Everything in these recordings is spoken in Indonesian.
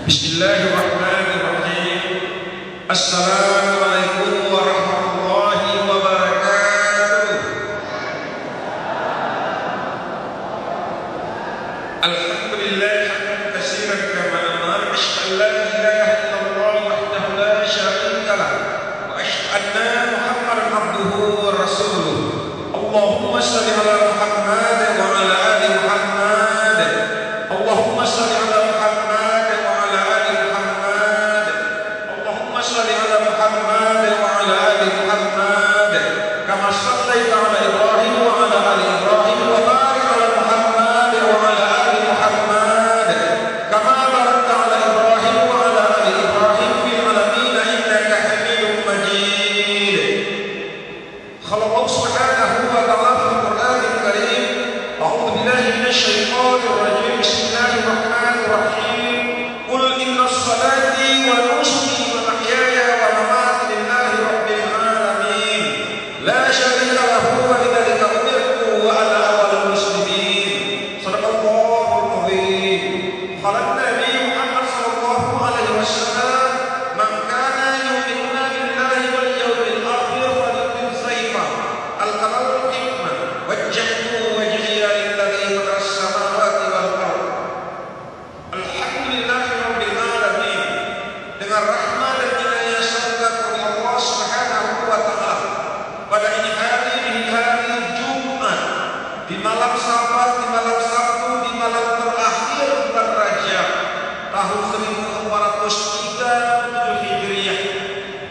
Bismillahirrahmanirrahim. Assalamualaikum warahmatullahi wabarakatuh. Alhamdulillah hamdan katsiran kama amara. Asyhadu an la ilaha illallah wahdahu la syarika lah wa asyhadu anna Muhammadan abduhu wa rasuluh. Allahumma shalli ala Muhammad wa ala ali Muhammad. Allahumma shalli ala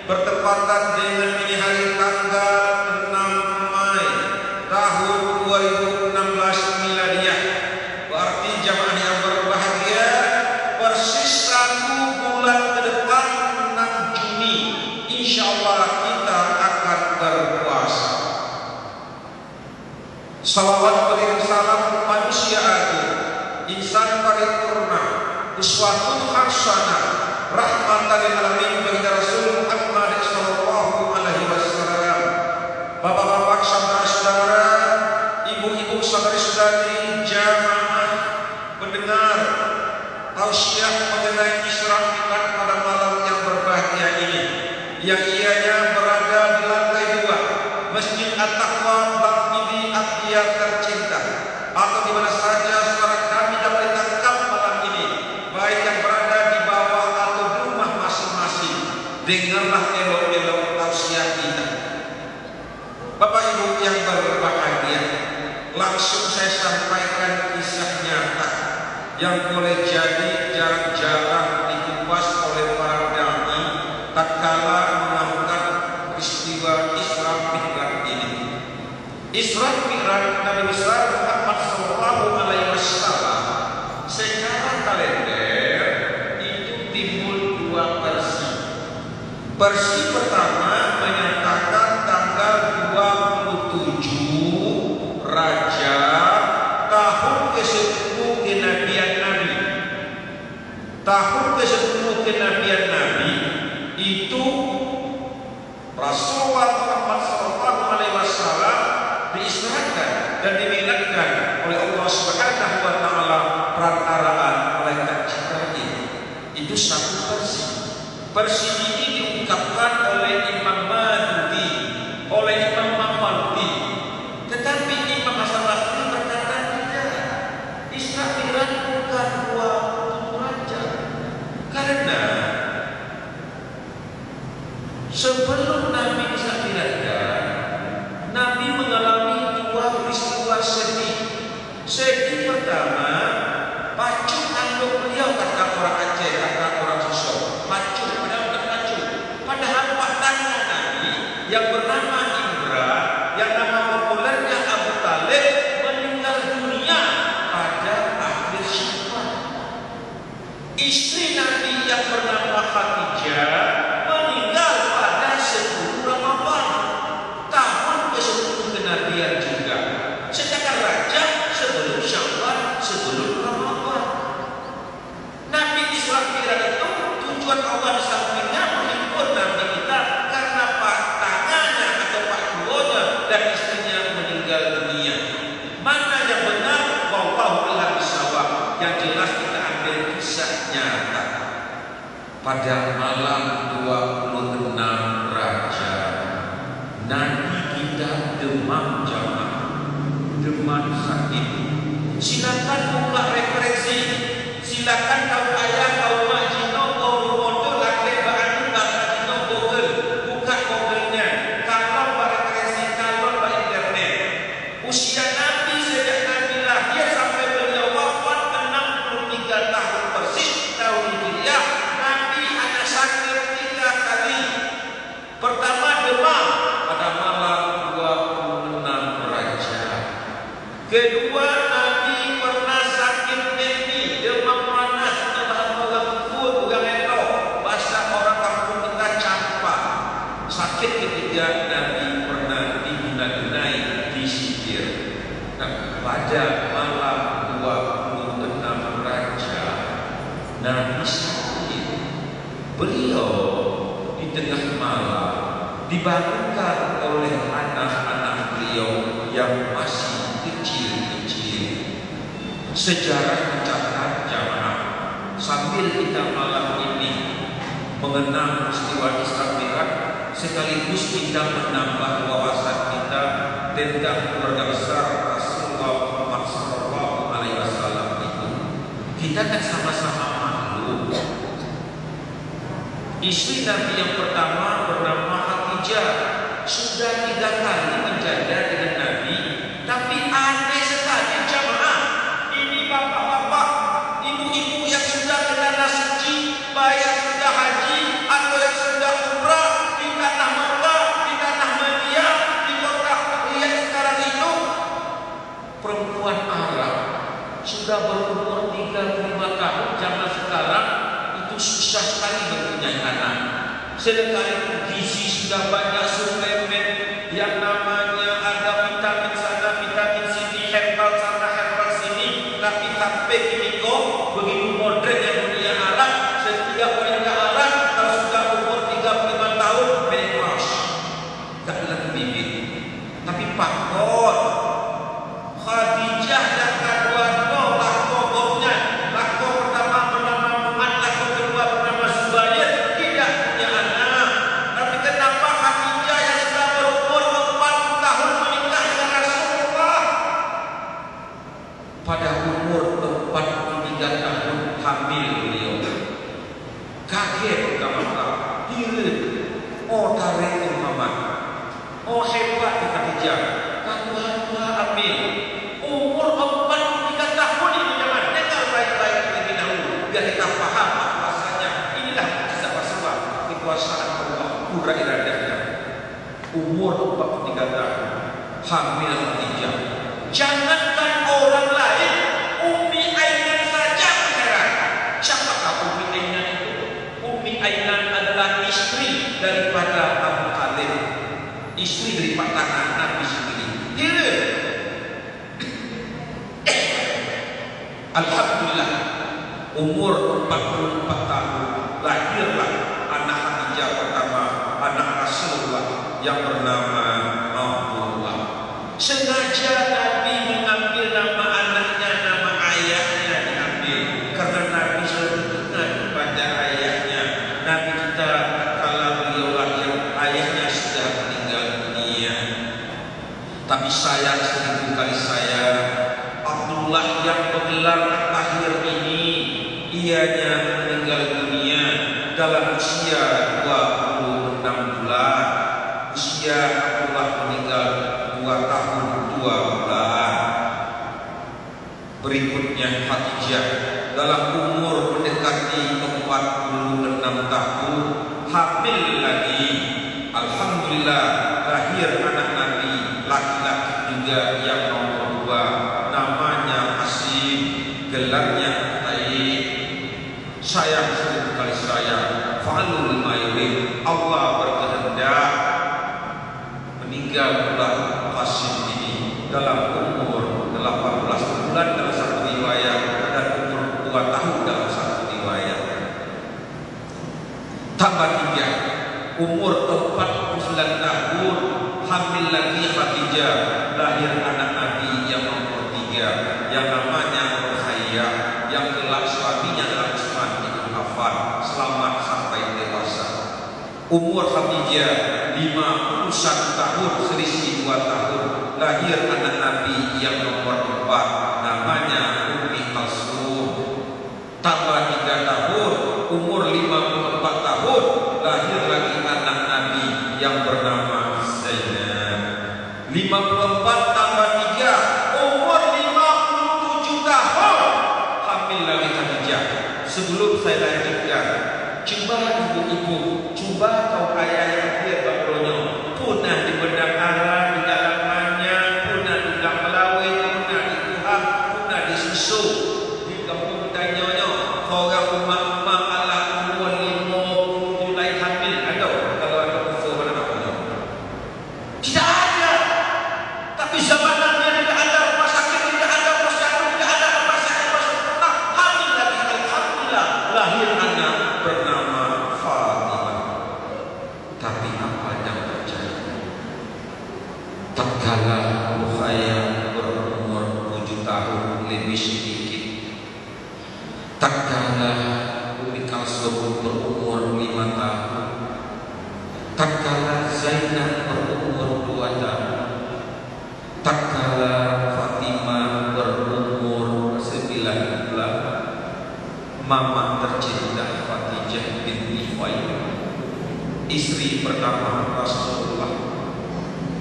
bertepatan dengan ini hari tanggal 6 Mei tahun 2016 Miladiah. Berarti jamaah yang berbahagia, persis 1 bulan ke depan 6 Juni insyaallah kita akan berpuasa. Salawat beriring salam manusia agung, insan paripurna, uswatun hasanah, rahmatan lil alamin bagi Rasul Muhammad sallallahu alaihi wasallam. Bapak-bapak, saudara-saudara, ibu-ibu, saudari-saudari, jamaah pendengar tausiah mengenai Isra Mi'raj pada malam yang berbahagia ini, yang ianya berada di lantai 2 Masjid At-Taqwa Bang Bibi Atiyah tercinta, atau di mana saja suara kami dapat ditangkap malam ini, baik yang berada di bawah atau di rumah masing-masing, dengarlah elok-elok tausiah kita. Bapak Ibu yang berbahagia, langsung saya sampaikan kisah nyata yang boleh jadi jarang-jarang dikupas oleh para dai tatkala mengangkat peristiwa Isra Mi'raj ini. Isra Mi'raj Nabi besar Muhammad sallallahu alaihi wasallam secara kalender itu timbul 2 versi. Versi pertama menyatakan tanggal 27 Rajab tahun ke-10 kenabian Nabi. Tahun ke-10 kenabian Nabi itu Rasulullah Muhammad sallallahu alaihi wasallam diisrakan dan dimi'rajkan oleh Allah Subhanahu wa taala perantaraan malaikat Jibril. Itu satu versi. Versi ini diungkapkan oleh Imam Maturidi, oleh Imam Mawardi. Tetapi Imam Hasan Basri berkata tidak. Isra Mi'raj bukan 27 Rajab. Karena sebelum Nabi Isra Mi'raj, Nabi mengalami 2 peristiwa sedih. Sedih pertama, pacung anduk beliau, kata orang Aceh, kata orang Sosok. Pacung, padahal patannya Nabi yang bernama Imran, yang nama populernya Abu Talib, meninggal dunia pada akhir Syawal. Istri Nabi yang bernama Khadijah meninggal pada 10 Ramadan, tahun ke-10 kenabian juga. Sedangkan Rajab sebelum Syawal, sebelum Ramadan. Nabi Isra Mi'raj itu tujuan Allah di sampingnya menghibur Nabi kita karena pasangannya atau pak duonya dan istrinya meninggal dunia. Mana yang benar? Wallahu a'lam bishawab. Yang jelas kita ambil kisah nyata. pada malam 26 Raja, Nabi kita demam jamaah, demam sakit. Silakan buka referensi, silakan kau ayah, kau mak jino, kau rumoto, laki ba'anu, ba'anu jino, Google, buka Google-nya. Kalau referensi, kalau internet. Usia Nabi sejak Nabi lahir sampai beliau wafat 63 tahun persis tahun Hijriah. Nabi hanya sakit 3 kali. Pertama demam pada malam 26 Raja. Kedua, Nabi pernah sakit demi demam panas, bahasa orang kampung kita campak. Sakit ketiga, Nabi pernah diguna-gunai, disihir. Nah, pada malam 26 Raja, Nabi sakit. Beliau di tengah malam dibangunkan oleh anak-anak beliau yang masih kecil-kecil. Sejarah mencatat jamaah, sambil kita malam ini mengenang peristiwa Isra Mi'raj, sekaligus kita menambah wawasan kita tentang keluarga besar Rasulullah Muhammad SAW itu. Kita kan sama-sama maklum, istri Nabi yang pertama bernama Khadijah sudah 3 kali menjanda dengan Nabi, tapi aneh sekali jamaah. Ini bapak-bapak, ibu-ibu yang sudah kena suci, bayar sudah haji, atau yang sudah umrah di tanah Makkah, di tanah Madinah, di kota yang sekarang itu, perempuan Arab sudah berumur 35 tahun zaman sekarang itu susah sekali mempunyai anak. Sedangkan gizi sudah banyak, suplemen yang namanya ada vitamin sana, vitamin sini, herbal sana, herbal sini, tapi sampai kini kok begitu modern yang dunia Arab. Setiap wanita Arab kalau sudah umur 35 tahun menopause, gak lagi bibit. Tapi pakot Khadijah dan kedua lako bomnya, lako pertama bernama Muhammad, lako kedua bernama Zubair, tidak punya anak. Tapi kenapa Khadijah yang sudah berumur 40 tahun menikah dengan Rasulullah, pada umur 43 tahun hamil beliau? Kaget Muhammad, hirit, oh tarik Muhammad, oh hebat Khadijah, Khadijah hamil umur 43 tahun ini zaman. Dengar baik-baik terlebih dahulu biar kita paham bahwasanya inilah mukjizat Rasulullah, kekuasaan Allah, pura iradahnya. Umur 43 tahun hamil Khadijah. Jangankan orang lain, Ummi Aiman saja heran. Siapakah Ummi Aiman itu? Ummi Aiman adalah istri daripada Abu Talib, istri dari pasangan Nabi sendiri. Alhamdulillah, umur 44 tahun lahirlah anak Khadijah pertama, anak Rasulullah yang bernama Abdullah. Sengaja Nabi mengambil nama anaknya, nama ayahnya diambil, karena Nabi selalu ingat kepada ayahnya. Nabi kita kala beliau lahir, ayahnya sudah meninggal dunia. Tapi sayang, 1000 kali sayang, Abdullah yang bergelar lahir ini, ianya meninggal dunia dalam usia 26 bulan. Usia Abdullah meninggal 2 tahun 2 bulan. Berikutnya Khadijah dalam umur mendekati 46 tahun hamil lagi. Alhamdulillah, lahir anak Nabi laki-laki juga yang nomor 2, namanya Asim, gelarnya Taib. Sayang, 1000 kali sayang, fa'alul ma yurid, Allah berkehendak. Meninggal pula Asim ini dalam umur 18 bulan dalam satu riwayat, dan umur 2 tahun dalam satu riwayat. Tambah 3, umur 49 tahun hamil lagi Khadijah, lahir anak Nabi yang nomor 3, yang namanya Ruqayyah, yang kelak suaminya adalah Utsman bin Affan. Selamat Umur Khadijah 51 tahun, selisih 2 tahun. Lahir anak Nabi yang nomor 4, namanya Ummi Kalsum. Tambah 3 tahun, umur 54 tahun, lahir lagi anak Nabi yang bernama Zainab. 54 tambah 3, umur 57 tahun, hamil lagi Khadijah. Sebelum saya lanjutkan, coba ibu-ibu, coba kau ayah dia bakronya, punah di benak arah, di dalamannya, punah di benak melawai, punah di Tuhan, punah di susu, di kampung tanyanya, orang rumah-rumah ala umur 50 mulai hamil, ada kalau ada kufur pada bakronya? Tidak ada. Tapi zaman Nabi tidak ada rumah sakit, tidak ada posyandu, tidak ada rumah sakit, hamil lagi, alhamdulillah, lahir anak bernama Fatimah. Tapi apa yang terjadi? Tatkala Ruqayyah berumur 7 tahun lebih sedikit, tatkala Ummi Kalsum berumur 5 tahun, tatkala Zainab berumur 2 tahun, tatkala Fatimah berumur 9 bulan, mama tercinta Khadijah binti Khuwailid, istri pertama Rasulullah,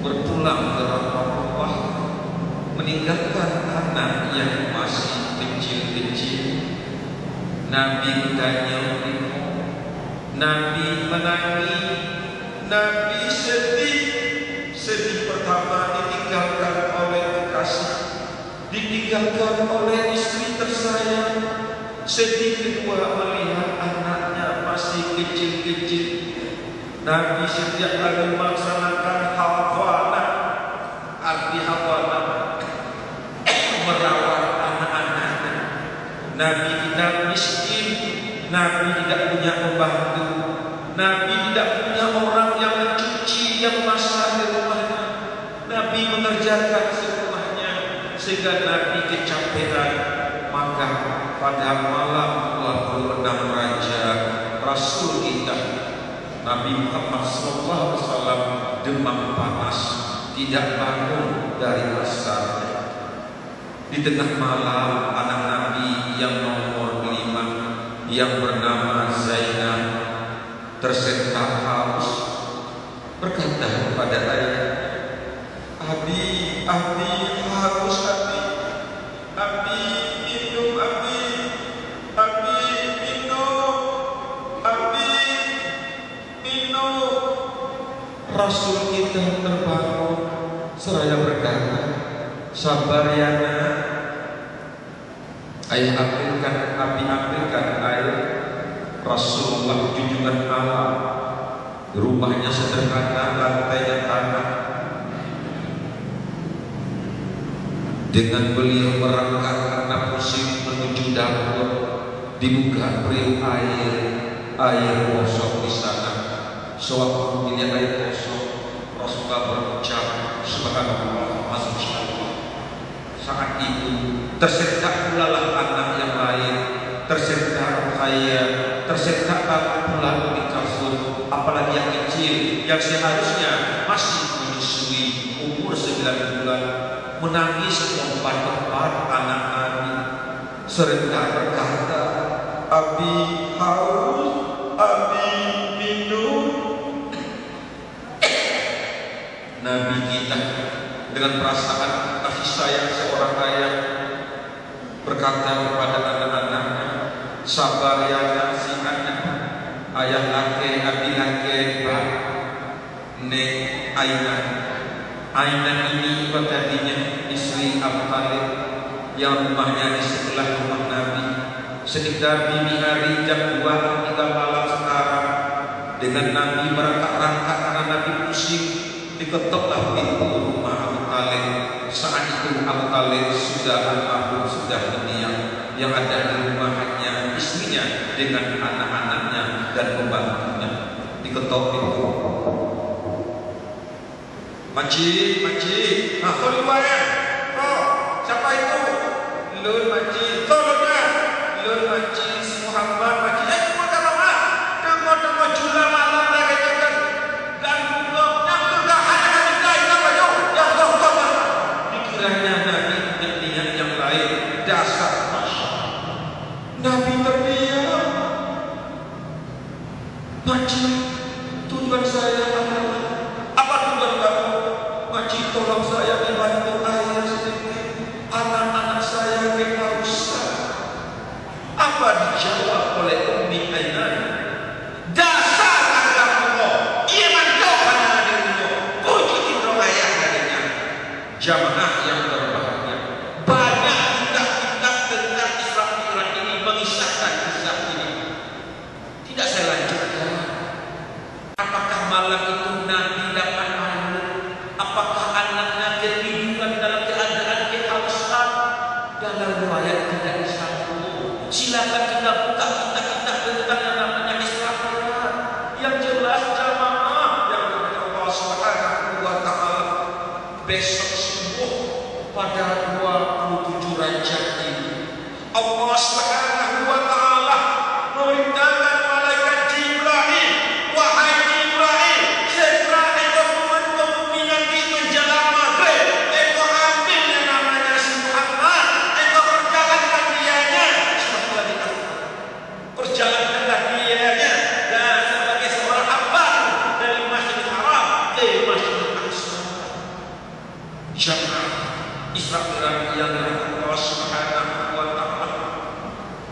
berpulang ke Rasulullah, meninggalkan anak yang masih kecil-kecil. Nabi bertanya, Nabi menangis, Nabi sedih. Sedih pertama ditinggalkan oleh kekasih, ditinggalkan oleh istri tersayang. Sedih kedua melihat anaknya masih kecil-kecil. Nabi setiap hari melaksanakan hawana, arti hawana, merawat anak-anaknya. Nabi tidak miskin, Nabi tidak punya pembantu, Nabi tidak punya orang yang mencuci, yang masak di rumahnya. Nabi mengerjakan semuanya, sehingga Nabi kecapean. Maka pada malam 26 Rajab, Rasul kita Nabi Muhammad SAW demam panas, tidak bangun dari asarnya. Di tengah malam, anak Nabi yang nomor 5 yang bernama Zainab tersentak haus, berkata kepada ayah, Abi haus, Abi minum, Abi minum, Abi minum. Rasul kita terbangun seraya berkata, sabar ya nak. Ayah ambilkan air. Rasulullah junjungan Allah, rumahnya sederhana, lantainya tanah. Dengan beliau berangkat karena pusing menuju dapur, dibuka periuk air kosong di sana. Sewaktu melihat air kosong, Rasulullah berucap, Subhanallah, Masyaallah. Saat itu tersentak pula lah anak yang lain, tersentak Ruqayyah, tersentak pula Ummi Kalsum, apalagi yang kecil yang seharusnya masih menyusui umur 9 bulan, menangis empat-empat anak Nabi, serentak berkata, Abi haus, Abi minum. Nabi kita dengan perasaan kasih sayang seorang ayah berkata kepada anak-anaknya, sabar ya nak, si anak, ayah laki, abi laki, pak, nek Ainan ini tadinya istri Abu Talib yang rumahnya di sebelah rumah Nabi. Sekitar dini hari jam 2 hingga malam sekarang, dengan Nabi merangkak-rangkak karena Nabi pusing, diketoklah pintu rumah Abu Talib. Saat itu Abu Talib sudah almarhum, sudah meninggal. Yang ada di rumah hanya istrinya dengan anak-anaknya dan pembantunya. Diketok pintu. Makcik, kau luar ya? Oh, siapa itu? Lun makcik, tolongnya. Lun makcik, si Muhammad makcik. Tengok jula malam dah kata Nabi terdiam. Makcik, tujuan saya adalah apa tujuan kamu? Makcik, tolong saya dibantu ayah sedikit. Anak-anak saya kehausan. Apa dijawab oleh Ummi Aiman? Dasar agama ia manjau pada dirimu. Puji roh ayah darinya. Jamaah yang berbahagia, banyak kitab-kitab tentang Isra Mi'raj ini mengisahkan kisah ini. Tidak saya lanjutkan. Apakah malam itu Nabi dapat air? Apakah anaknya ketiduran dalam keadaan kehausan? Dalam riwayat tidak disambung. Silakan kita buka kitab-kitab tentang yang namanya Isra Mi'raj. Yang jelas jamaah yang dimiliki Allah Subhanahu wa taala, besok subuh pada 27 Rajab ini Allah Subhanahu wa taala memerintahkan malaikat Jibril, wahai Jibril, segera engkau menanti menjelang maghrib, engkau ambil yang namanya si Muhammad, engkau perjalankan dianya perjalankanlah dianya dan sebagai seorang hamba dari Masjidil Haram ke Masjidil Aqsa. Jamaah Isra Mi'raj yang Allah Subhanahu wa taala,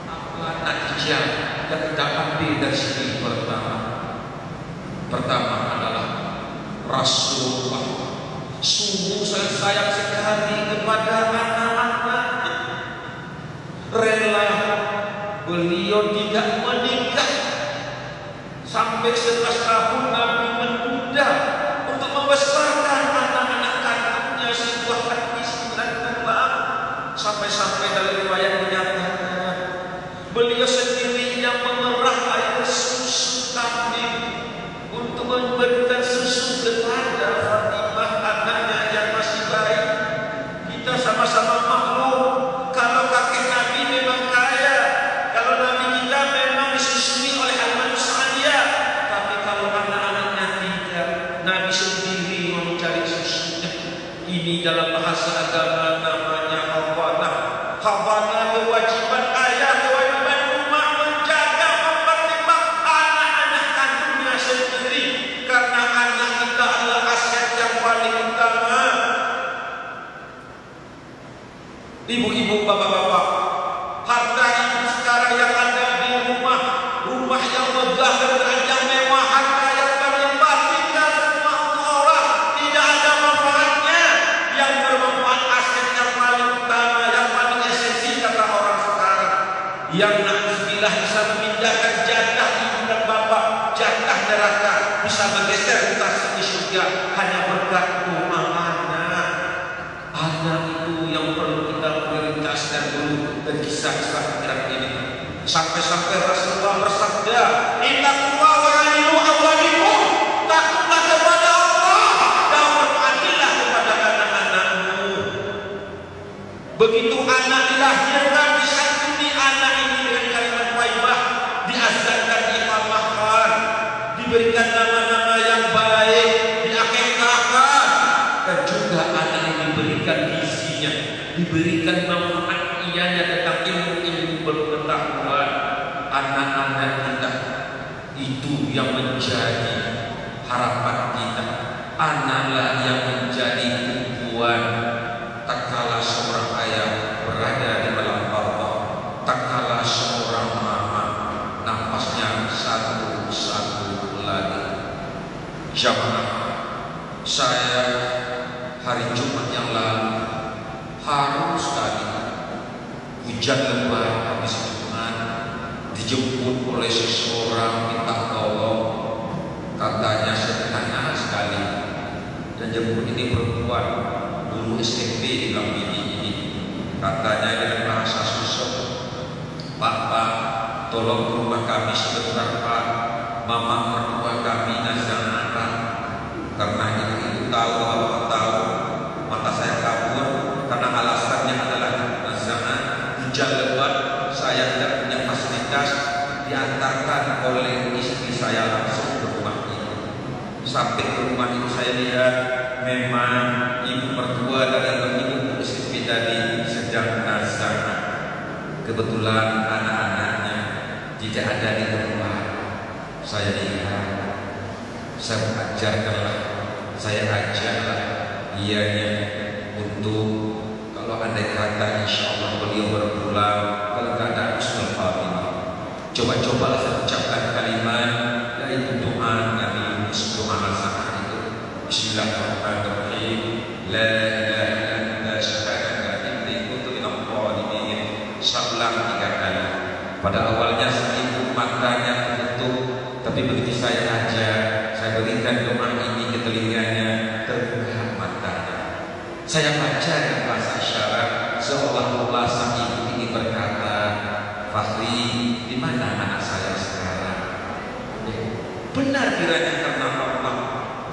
apa natijah yang kita ambil dari sini? Pertama adalah Rasulullah sungguh sayang sekali kepada anak-anak. Rela beliau tidak menikah sampai 11 tahun Nabi menunda untuk membesarkan anak-anak kandungnya sebuah hadis dan kembang. Sampai-sampai dalam riwayat dinyatakan beliau sendiri yang memerah air susu kambing untuk memberikan susu kepada Fatimah, anaknya yang masih bayi. Kita sama-sama maklum kalau kakek Nabi memang kaya, kalau Nabi kita memang disusui oleh Al-Manus Aliyah. Tapi kalau anak-anaknya tidak, Nabi sendiri mau mencari susunya. Ini dalam bahasa agama namanya hawanah. Hawanah kewajiban ayah, kewajiban rumah menjaga, mempertimbang anak-anak kandungnya sendiri. Karena anak kita adalah aset yang paling utama. Ibu-ibu, bapak-bapak, harta ibu sekarang yang ada di rumah, rumah yang megah dan yang mewah, harta yang berlimpah, tinggal semua untuk orang, tidak ada manfaatnya. Yang bermanfaat aset yang paling utama, yang paling esensi kata orang sekarang, yang na'udzubillah bisa memindahkan jatah ibu dan bapak, jatah neraka, bisa bergeser mutasi di surga hanya berkat rumah anak. Anak itu yang perlu kita prioritaskan dulu dari kisah-kisah Mi'raj ini. Sampai-sampai Rasulullah bersabda, "Ittaqullah wa a'inu awladikum." Takutlah kepada Allah dan bertakwalah kepada anak-anakmu. Begitu anak dilahirkan, disantuni anak ini dengan kalimat thayyibah, diazankan, diiqamahkan, diberikan nama-nama yang baik, diakikahkan, dan juga anak ini diberikan gizinya, diberikan manfaat ianya tentang ilmu-ilmu pengetahuan. Anak-anak kita itu yang menjadi harapan kita. Anaklah yang menjadi tumpuan tatkala seorang ayah berada di dalam barzakh, tatkala seorang mama napasnya satu-satu lagi. Jamaah, saya hari Jumat yang lalu haru sekali. Hujan lebat habis Jumat, dijemput oleh seseorang minta tolong. Katanya sederhana sekali, dan jemput ini perempuan, guru SMP di Gambini ini. Katanya dengan bahasa susuk, "Pak, tolong ke rumah kami sebentar, Pak. Mama mertua kami nazaratan." Karena itu tahu, Bapak tahu, mata saya kabur karena alasannya adalah nazaratan. Hujan lebat, saya tidak punya fasilitas, diantarkan oleh istri saya langsung ke rumah itu. Sampai ke rumah itu saya lihat memang ibu mertua dan ibu SMP tadi sedang nazar. Kebetulan anak-anak tidak ada di tempat. Saya lihat, saya ajarkanlah, saya ajarlah ianya untuk kalau andai kata insya Allah beliau berpulang kalau keadaan husnul khatimah, coba-cobalah ucapkan kalimat yaitu doa Nabi Yunus, doa Al-Fatihah itu Bismillahirrahmanirrahim, la ilaha illa anta subhanaka inni kuntu minadh dhalimin, sabulang 3 kali. Pada awalnya ibu matanya tertutup, tapi begitu saya ajar, saya berikan doa ini ke telinganya, terbuka matanya. Saya baca dengan bahasa isyarat seolah-olah sang ibu ini berkata, Fahri, di mana anak saya sekarang? Benar kiranya karena Allah.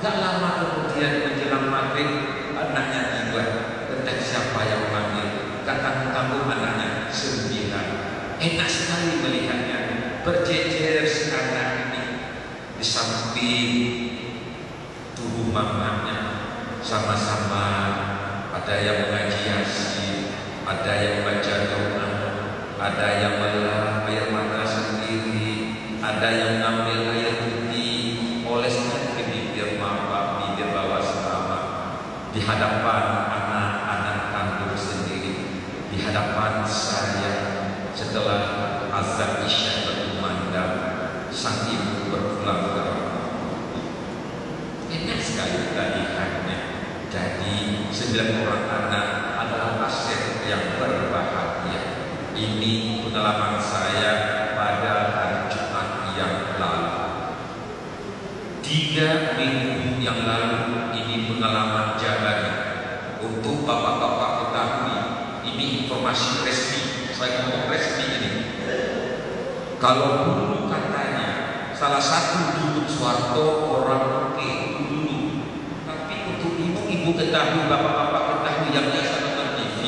Gak lama kemudian menjelang maghrib, anaknya tiba. Entah siapa yang memanggil, kata-kata anaknya 9. Enak sekali melihatnya berjejer sekarang ini di samping tubuh mamanya, sama-sama ada yang mengaji Yasin, ada yang baca doa, ada yang melah air mata sendiri, ada yang ngambil air putih oleskan ke bibir mama, bibir bawah selama di hadapan anak-anak kandung sendiri, di hadapan saya. Setelah azan isya berkumandang, sang ibu berpulang ke rumah. Enak sekali lihatnya. Jadi 9 orang anak adalah aset yang berbahagia. Ini pengalaman saya pada hari Jumat yang lalu. 3 minggu yang lalu ini pengalaman jalan. Untuk bapak-bapak ketahui, ini informasi resmi. Saya ngomong resmi ini. Kalau dulu katanya salah satu dukun Soeharto orang oke dulu, tapi untuk ibu-ibu ketahui, bapak-bapak ketahui yang biasa nonton TV,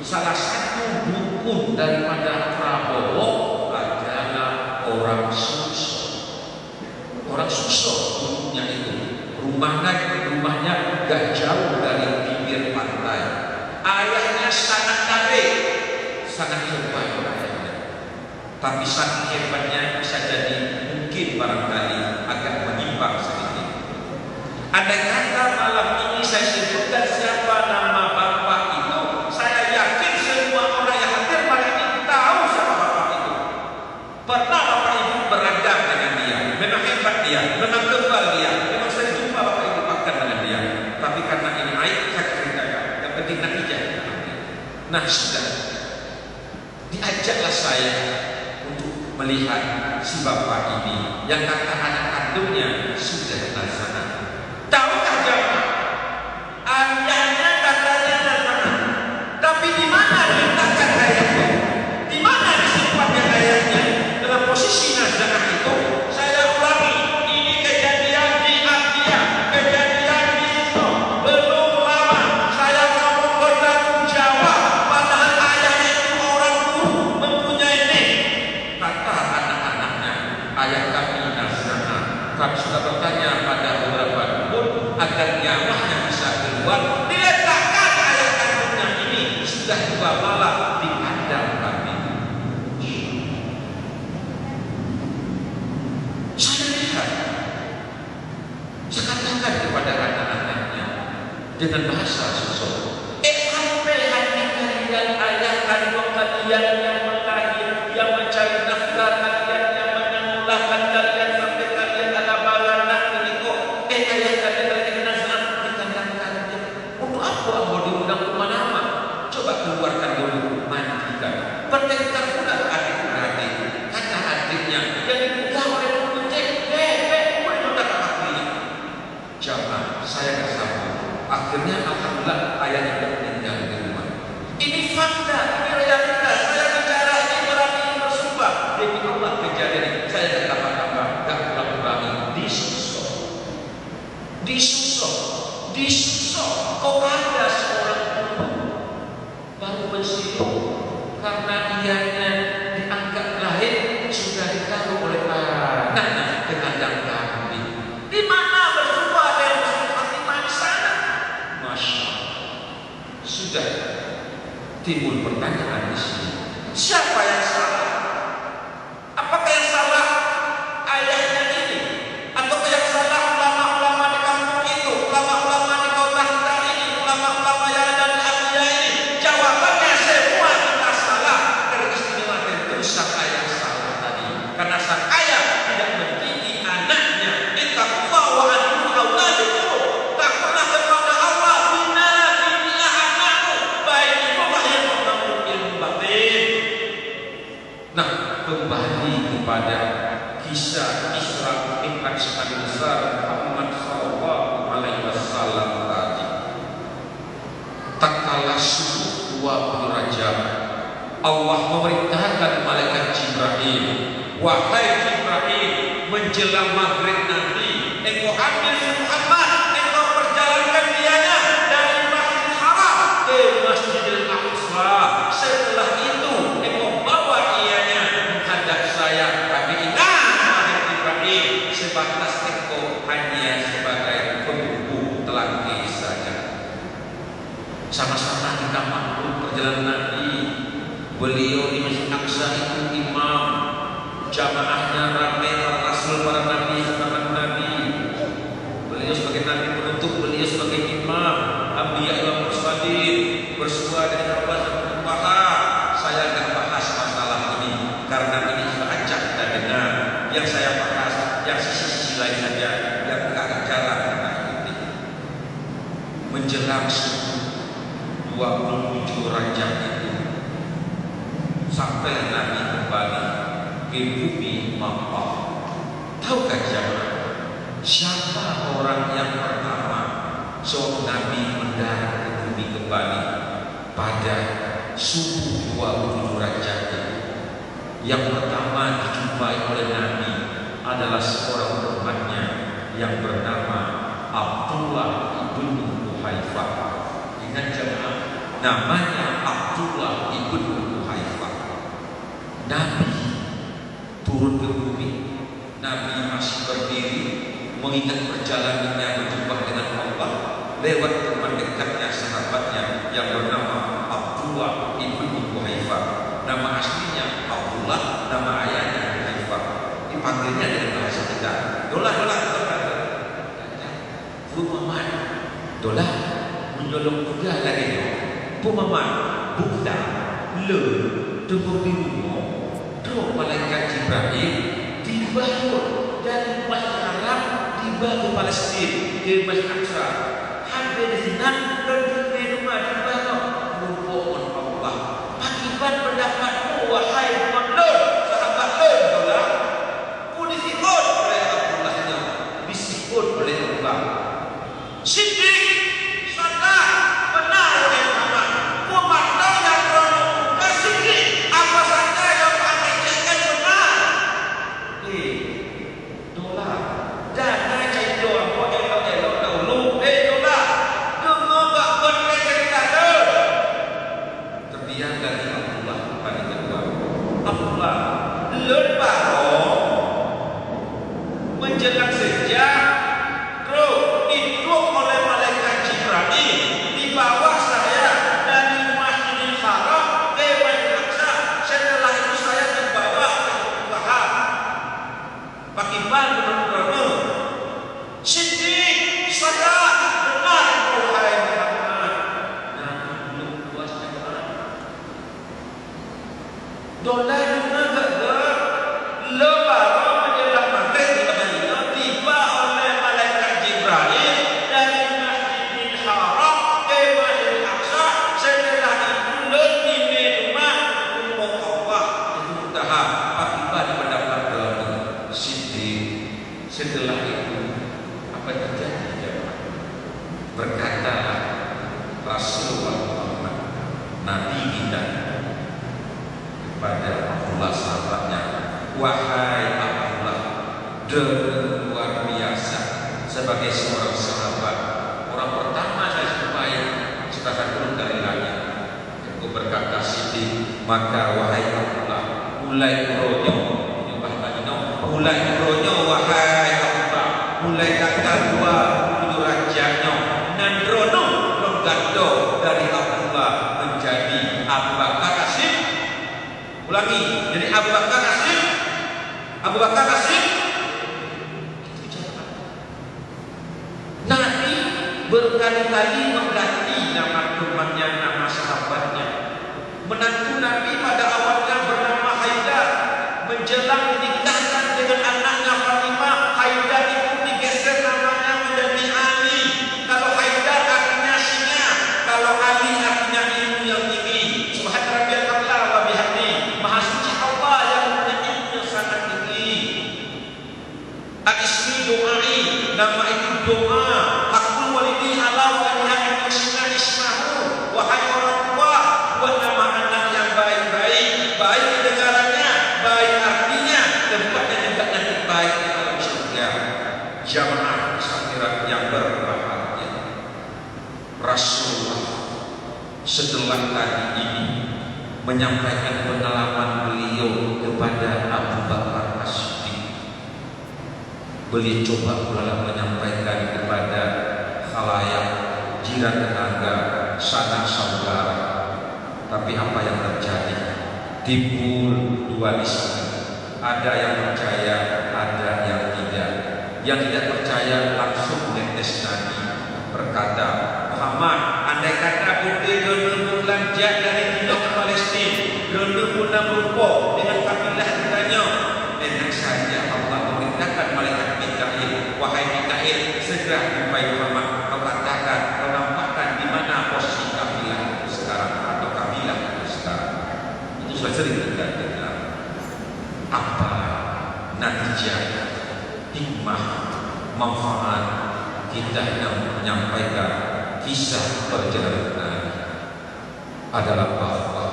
salah satu dukun daripada Prabowo adalah orang Sukso. Orang Sukso dulunya itu rumahnya gak jauh dari bibir pantai. Ayahnya sangat baik, sangat hebat ayahnya. Tapi saking hebatnya bisa jadi mungkin barangkali agak menyimpang sedikit. Andai kata malam ini saya sebutkan siapa nama bapak itu, saya yakin semua orang yang hadir malam ini tahu siapa bapak itu. Pernah bapak ibu beragam dengan dia, memang hebat dia, memang kebal dia, memang saya jumpa bapak ibu makan dengan dia. Tapi karena ini aib saya ceritakan, yang penting natijah. Nah sudah, diajaklah saya untuk melihat si bapak ini yang kata anak kandungnya sudah Lazana. Tahukah jemaah? Ayahnya katanya Lazana, tapi di mana diletakkan ayahnya? Di mana disimpannya ayahnya? Dalam posisi Lazana itu, saya ulangi, ini kejadian di Asia, kejadian di Sino, belum lama saya ngomong bertanggung jawab. Padahal ayahnya itu orang guru, mempunyai nih. Kata anak-anaknya, ayah kami Lazana. Kami sudah bertanya pada beberapa dukun agar nyawanya bisa keluar. Diletakkan ayah kandungnya ini sudah 2 malam di kandang kami. Saya lihat, saya katakan kepada anak-anaknya dengan bahasa Sukso, sampai hati kalian, ayah kandung kalian yang melahir, yang mencari nafkah kalian, yang menyekolahkan kalian sampai kalian ada balanak ini kok, ayah kalian lagi nazar di kandang kalian. Untuk apa mau diundang kemana-mana? Coba keluarkan dulu, mandikan, bertengkar pula adik-beradik. Kata adiknya yang dibuka oleh kucing, boleh datang akhirnya. Jamaah, saya bersama. Akhirnya alhamdulillah ayah tidak meninggal di rumah. Ini fakta, ini realitas. Saya bicara ini berani bersumpah. Demi Allah kejadian ini. Saya tidak tambah-tambah, tidak ulang-ulangi. Di Sukso, kok ada seorang guru baru pensiun karena ianya dianggap lahir sudah ditaruh oleh anaknya ke kandang kambing. Di mana berjumpa dengan Husnul Khatimah di sana? Masya Allah. Sudah timbul pertanyaan di sini. Siapa yang salah? Apakah kepada kisah Isra Mi'raj Nabi besar Muhammad sallallahu alaihi wasallam tadi. Tatkala subuh 20 Rajab, Allah memerintahkan malaikat Jibril, wahai Jibril, menjelang maghrib nanti engkau ambil si Muhammad, engkau perjalankan dianya dari Masjidil Haram ke Masjidil Aqsa. Setelah itu engkau bawa ianya menghadap saya. Tapi ingat wahai Jibril, sebatas engkau hanya sebagai penunggu telaki saja. Sama-sama kita maklum perjalanan Nabi. Beliau di Masjid Aqsa itu imam, jamaahnya ramai para rasul, para nabi, para nabi. Beliau sebagai nabi penutup, beliau sebagai imam, anbiya wa mursalin, bersua dari Allah dan Umaha. Saya akan bahas masalah ini karena ini saja kita dengar. Yang saya bahas yang sisi-sisi lain saja, yang enggak jalan kita ikuti. Menjelang subuh 27 Rajab itu sampai Nabi kembali ke bumi Makkah. Tahukah jemaah, siapa orang yang pertama seorang Nabi mendarat ke bumi kembali pada subuh 27 Rajab itu? Yang pertama dijumpai oleh Nabi adalah seorang temannya yang bernama Abdullah ibn Uhaifah. Ingat jemaah, namanya Abdullah ibn Uhaifah. Nabi turun ke bumi, Nabi masih berdiri mengingat perjalanannya berjumpa dengan Allah lewat teman dekatnya, sahabatnya yang bernama Abdullah ibn Uhaifah. Nama aslinya Abdullah, nama ayahnya Uhaifah. Dipanggilnya dengan bahasa kita, dolah. Pumaman, dolah menyolong kuda lagi dong. Pumaman, bukda, le, tunggu di rumah. Malaikat Jibril dibawa dari Masjid Haram dibawa ke Palestina ke Masjid Aqsa. Hampir di sana dan di rumah dibawa merupakan Allah. Akibat pendapatmu wahai Muhammad, sahabat Allah, pun disebut oleh Abdullah, disebut oleh Allah. Siddiq, sadar, benar oleh Muhammad. Muhammad yang berono Siddiq apa saja yang menjelang senja, terus diduk oleh malaikat Jibril di bawah saya dari Masjidil Haram ke Masjid Aqsa. Setelah itu saya dibawa ke Tuhan. Bagaimana menurut Siddiq, sadar, benar wahai Muhammad. Nabi belum puas dengan dolar juga gak lebar. Setelah itu apa terjadi jemaah? Berkatalah Rasulullah Muhammad, Nabi kita kepada Abdullah sahabatnya, wahai Abdullah, dengan luar biasa sebagai seorang sahabat, orang pertama saya jumpai setelah turun dari langit. Aku berkata Siddiq, maka wahai Abdullah, mulai beronyo wahai Abdullah, mulai tanggal 27 Rajabnya nandrono longgado dari Abdullah menjadi Abu Bakar As-Siddiq. Ulangi, jadi Abu Bakar As-Siddiq. Abu Bakar As-Siddiq. Nabi berkali-kali mengganti nama temannya, nama sahabatnya. Menantu Nabi pada awalnya bernama Haidar, menjelang dinikahkan dengan anaknya Fatimah, Haidar itu digeser namanya menjadi Ali. Kalau Haidar artinya singa, kalau Ali artinya ilmu yang tinggi. Subhan rabbiyal a'la wa bihamdi. Maha suci Allah yang punya ilmu yang sangat nama itu doa. Hakul walidi ala waliha yusina ismahu. Wahai orang tua, buat nama anak yang baik-baik, baik kedengarannya, baik artinya, tempatnya juga nanti baik di dalam surga. Jamaah sakhirat yang berbahagia, Rasulullah setelah tadi ini menyampaikan pengalaman beliau kepada Abu Bakar As-Siddiq. Beliau coba pula menyampaikan kepada khalayak, jiran tetangga, sanak saudara. Tapi apa yang terjadi? Timbul dualisme. Ada yang percaya, ada yang tidak. Yang tidak percaya langsung menetes Nabi, berkata, Muhammad, andai kata bukti dulu belanja dari China ke Palestina, dulu guna berupa dengan kabilah kitanya, enak saja Allah memerintahkan malaikat Mikail, wahai Mikail, segera jumpai Muhammad, kau katakan, kau nampakkan di mana posisi kabilah itu sekarang atau kabilah itu sekarang. Itu sudah sering kita dengar. Apa natijah, hikmah, manfaat kita yang menyampaikan kisah perjalanan Nabi adalah bahwa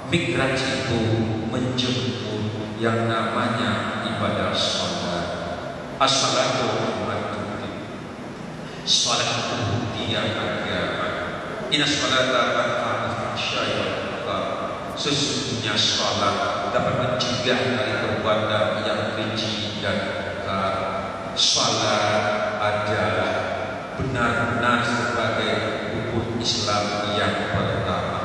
mikraj itu menjemput yang namanya ibadah salat. As-salatu rahmatun, salat itu buktian agama. Inna salata tanha 'anil fahsya'i wal munkar. Sesungguhnya salat dapat mencegah dari perbuatan yang keji dan mungkar. Salat adalah benar-benar sebagai rukun Islam yang pertama,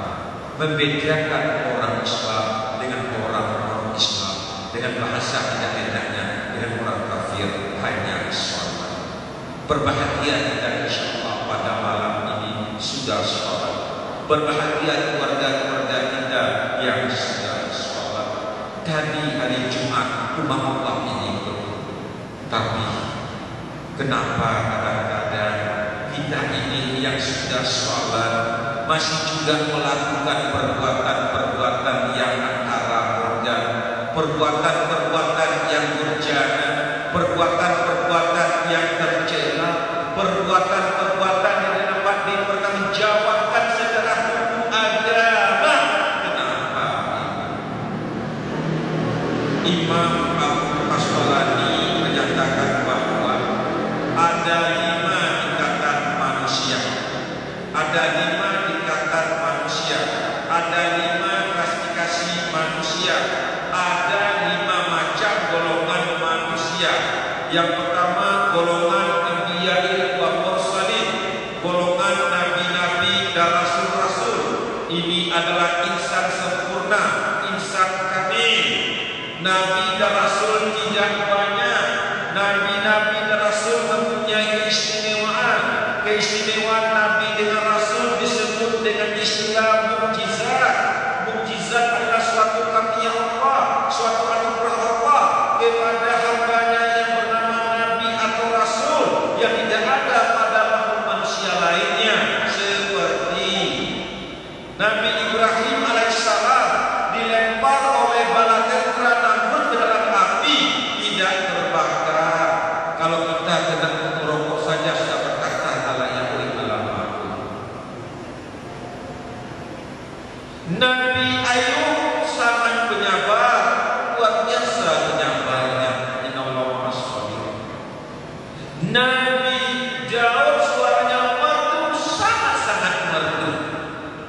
membedakan orang Islam dengan orang Islam, dengan bahasa tidak enaknya dengan orang kafir, hanya salat. Berbahagia kita insyaallah pada malam ini sudah salat. Berbahagia keluarga-keluarga kita yang sudah salat. Tadi hari Jumat rumah Allah ini penuh. Tapi kenapa kadang-kadang kita ini yang sudah sholat masih juga melakukan perbuatan-perbuatan yang haram dan perbuatan-perbuatan yang durjana, perbuatan-perbuatan yang tercela, perbuatan-perbuatan yang dapat dipertanggungjawabkan secara hukum agama. Kenapa? Imam Abu Asqalani menyatakan bahwa ada 5 tingkatan manusia, ada 5 tingkatan manusia, ada 5 klasifikasi manusia, ada 5 macam golongan manusia. Yang pertama golongan anbiya wa mursalin, golongan nabi-nabi dan rasul-rasul. Ini adalah insan sempurna, insan kamil. Nabi dan rasul tidak banyak. Nabi-nabi dan rasul mempunyai keistimewaan. Keistimewaan nabi dengan rasul disebut dengan istilah mukjizat. Mukjizat adalah suatu karunia Allah, suatu anugerah Allah kepada hambanya yang bernama nabi atau rasul yang tidak ada pada makhluk manusia lainnya. Seperti Nabi Ibrahim alaihissalam dilempar oleh bala tentara Namrud ke dalam api, tidak terbakar. Kalau kita kena merokok saja sudah berkata halayak alam. Nabi Ayub sangat penyabar, luar biasa penyabarnya. Innallaha ma'as-sabirin. Nabi Daud suaranya merdu, sangat-sangat merdu.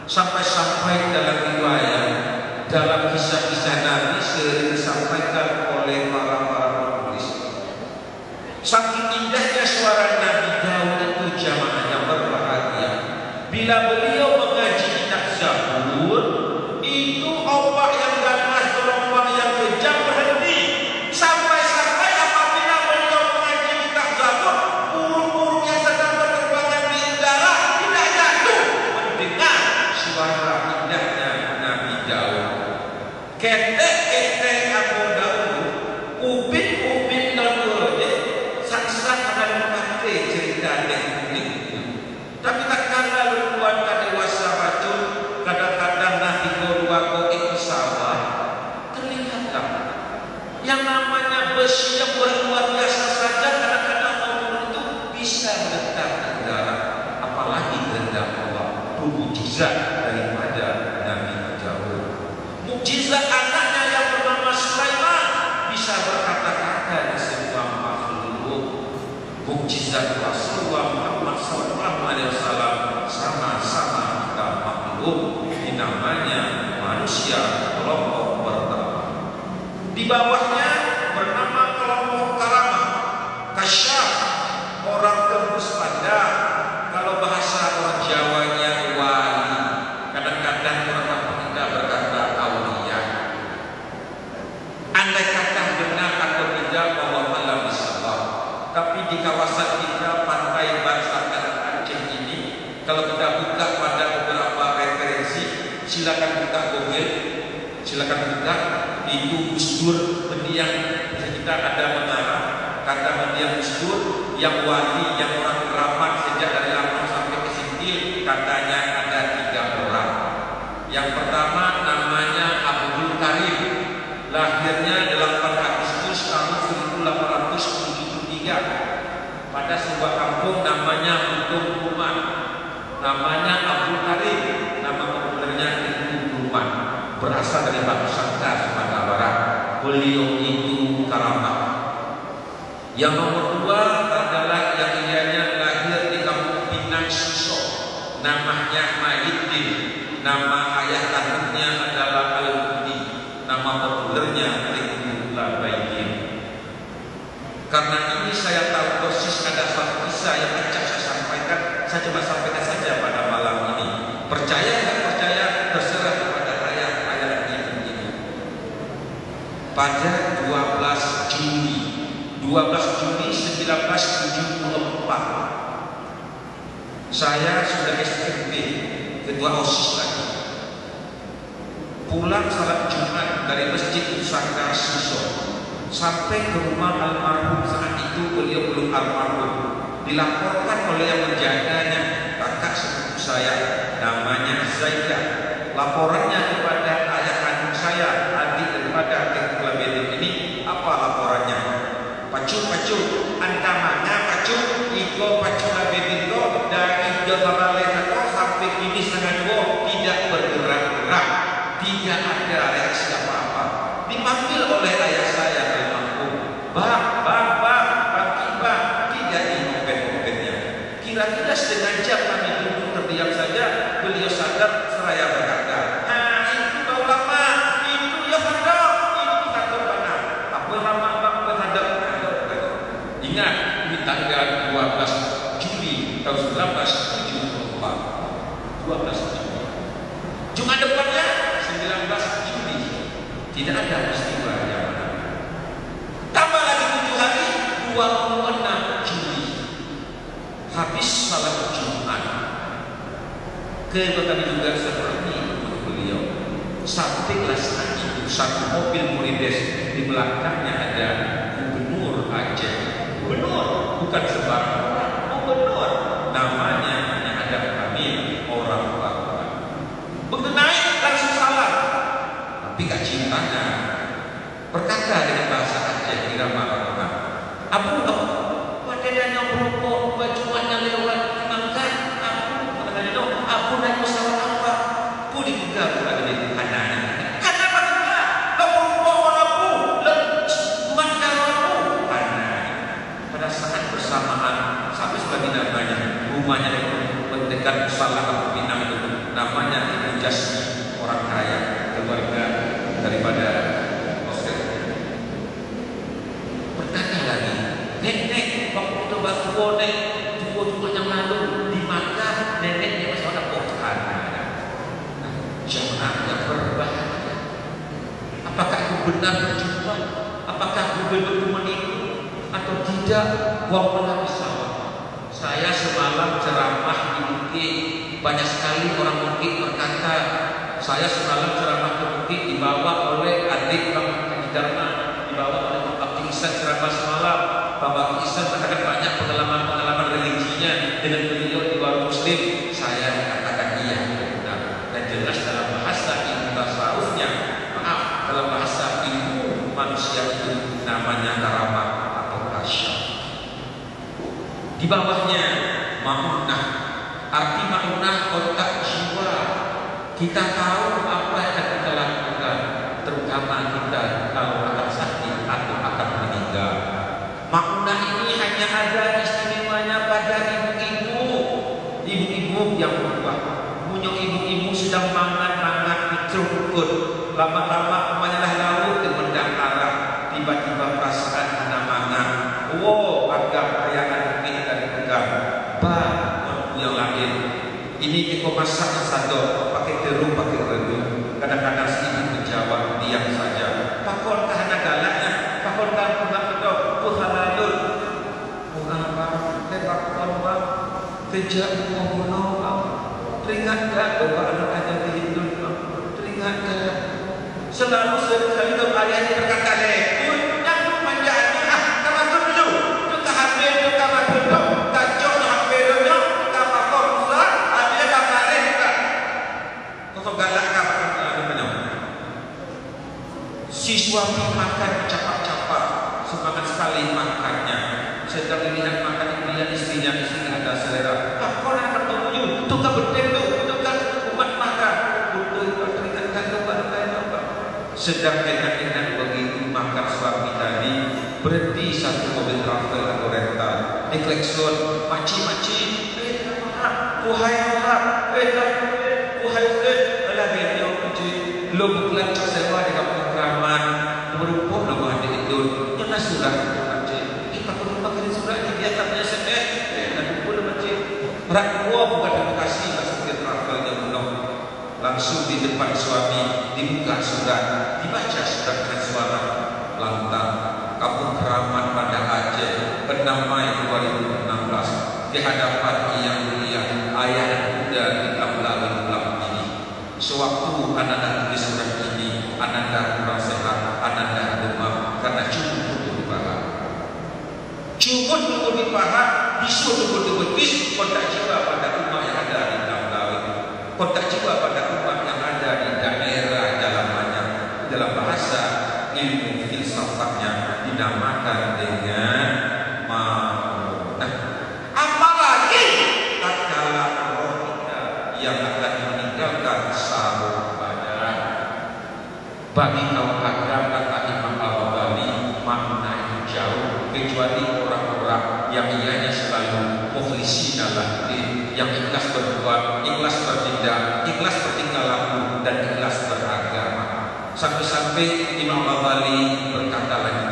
Sampai-sampai dalam riwayat, dalam kisah-kisah Nabi sering disampaikan oleh para penulis. Saking indahnya suara Nabi Daud itu jamaah yang berbahagia. Bila beliau mengaji kitab Zabur, itu ombak yang ganas, gelombang yang kejam berhenti. Sampai-sampai apabila beliau mengaji kitab Zabur, burung-burung yang sedang berterbangan di udara tidak jatuh mendengar suara indahnya Nabi Daud. Ketek-ketek Abu Daud, ubin-ubin Daud, saksa akan memakai cerita teknik. Tapi takkan lalu tuan dewasa bacun, kadang-kadang Nabi Goruako itu sawah. Terlihatlah yang namanya besi yang luar biasa saja kadang-kadang mau itu mukjizat daripada Nabi Daud. Mukjizat anaknya yang bernama Sulaiman bisa berkata-kata di sebuah makhluk. Mukjizat Rasulullah Muhammad SAW sama-sama kita makhluk, namanya manusia kelompok pertama. Di bawahnya bernama kelompok karamah, kasyaf, orang tembus pandang. Kalau bahasa orang Jawanya wali, kadang-kadang orang kampung kita berkata aulia. Andai kata benar atau tidak bahwa malam bisawab. Tapi di kawasan kita pantai Bangsar Aceh ini, kalau kita buka pada beberapa referensi, silakan buka Google, silakan buka itu Gus Dur mendiang. Kita ada mengarah kata mendiang Gus Dur yang wali, yang orang keramat sejak dari lama sampai ke Sintil, katanya ada 3 orang. Yang pertama namanya Abdul Karim, lahirnya 8 Agustus tahun 1873 pada sebuah kampung namanya Untung Kuman. Namanya Abdul Karim, nama populernya itu Kuman, berasal dari Batu Sangka, Sumatera Barat. Beliau itu karamah. Yang nomor 2 adalah yang ianya lahir di kampung Pinang Suso, namanya Mahiddin. Nama ayah kandungnya adalah Al-Budi, nama populernya Ibnu Labaidin. Karena ini saya tahu persis ada satu kisah yang acak saya sampaikan. Saya coba sampaikan saja pada malam ini. Percaya tidak percaya terserah kepada saya. Ayatnya begini. Pada 12 Juni 1974, saya sudah SMP, ketua OSIS lagi. Pulang salat Jumat dari Masjid Pusaka Suso, sampai ke rumah almarhum. Saat itu beliau belum almarhum. Dilaporkan oleh yang menjaganya, kakak sepupu saya, namanya Zaidah. Laporannya kepada ayah kandung saya, adik daripada Tengku Labedin ini. Apa laporannya? Pacu antamanya pacu iko pacu Labedin itu dari Jalalena sampai ini setengah 2 tidak bergerak-gerak, tidak ada reaksi apa-apa. Dipanggil oleh ayah saya almarhum, bang, tidak diopet-opetnya. Kira-kira setengah jam kami duduk terdiam saja, beliau sadar seraya berkata, itu bau lama, itu ya hadap, itu hadap mana? Apa lama bang berhadap? Ingat, ini tanggal 12 Juli tahun 1974. 12 Juli. Jumat depannya 19 Juli. Tidak ada peristiwa yang mana. Tambah lagi 7 hari, 26 Juli. Habis salat Jumat. Kami juga seperti beliau. Sampailah saat itu satu mobil Mercedes, di belakangnya ada gubernur Aceh. Gubernur, bukan sembarang orang, gubernur. Namanya ada kami orang Papua. Begitu naik langsung salam. Tapi gak cintanya berkata dengan bahasa Aceh irama orang. Abu padanya berukuk bajuannya lewat mangkat. Abu naik pesawat apa? Abu dibuka bukan dari kanannya. Kenapa tidak? Kamu berukuk Abu mandar Abu. Karena pada saat bersamaan sampai sebagai namanya rumahnya mendekat salah Abu Pinang itu namanya Ibu Jasmi, orang kaya, keluarga daripada Oscar. Bertanya lagi, nenek waktu itu basuh nek dua yang lalu di mana neneknya masih ada pokan. Jangan berbahaya. Apakah itu benar berjumpa? Apakah Google berteman itu atau tidak? Wallahualam bisawab. Saya semalam ceramah di Bukit. Banyak sekali orang Bukit berkata, saya semalam ceramah di Bukit dibawa oleh adik Bang Haji Dharma, dibawa oleh Bapak Ihsan ceramah semalam. Bapak Ihsan mengatakan banyak pengalaman-pengalaman religinya dengan beliau di luar Muslim. Saya mengatakan iya, benar. Dan jelas dalam bahasa ilmu tasawufnya, maaf, dalam bahasa ilmu manusia itu namanya karamah atau kasyaf. Di bawahnya ma'unah. Arti ma'unah kontak jiwa. Kita tahu apa yang akan kita lakukan, terutama kita kalau akan sakit atau akan meninggal. Makna ini hanya ada istimewanya pada ibu-ibu. Ibu-ibu yang berubah. Punya ibu-ibu sedang mangan-mangan diterukut. Lama-lama kemanyalah laut dan mendangkaran. Tiba-tiba perasaan anak mangan. Wow, agak kayangan mungkin dari pegang. Bah, yang lain. Ini kita masak sado, pakai terung, pakai redung. Kadang-kadang si ibu menjawab, diam saja. Pakon kahana galaknya, pakon kahana pegang kedok, halalun. Apa? Pakon bang, kerja bunuh bang. Teringat tak bahwa anak-anak hidup bang? Teringat tak? Selalu sekali itu ayahnya berkata lekun, yang manjanya kamar dulu, juga hampir juga kamar dulu, kacau hampir dulu, kamar koruslah, habis kamarnya juga. Kau galak kamar dulu. Si suami makan capak-capak, semangat sekali makannya. Sedang dilihat makan istrinya ada selera. Kau nak ketemu, tukar betul tu, tukar umat makan, betul teringatkan kepada apa? Sedang enak-enak begitu makan suami tadi, berhenti satu mobil travel atau rental, diklekson, maci-maci, wahai orang, wahai alah beliau maci, lo bukan sewa di kampung Kraman, berupuk lo ada itu, yang surat maci, kita perlu pakai surat ini dia tak punya SMS, nanti pun maci, rakwa bukan terima kasih sebagai travel yang penuh. Langsung di depan suami dibuka surat, dibaca surat dengan suara lantang. Kampung Keramat pada Aceh, 6 Mei 2016, di hadapan Yang Mulia Ayah dan Bunda kita melalui bulan ini. Sewaktu Ananda tulis surat ini, Ananda kurang sehat, Ananda demam karena cumut di paha. Cumut di paha, disuruh di betis, kontak jiwa pada umat yang ada di dalam laut. Kontak jiwa pada umat yang ada di daerah dalamnya. Dalam bahasa ilmu filsafatnya dinamakan dengan maut. Nah, apalagi tatkala roh kita yang akan meninggalkan sarung badan. Bagi kaum agama kata Imam Al-Ghazali, makna itu jauh, kecuali orang-orang yang ianya selalu mukhlisin Allah, yang ikhlas berbuat, ikhlas bertindak, ikhlas bertingkah laku, dan ikhlas beragama. Sampai-sampai Imam Al-Ghazali berkata lagi,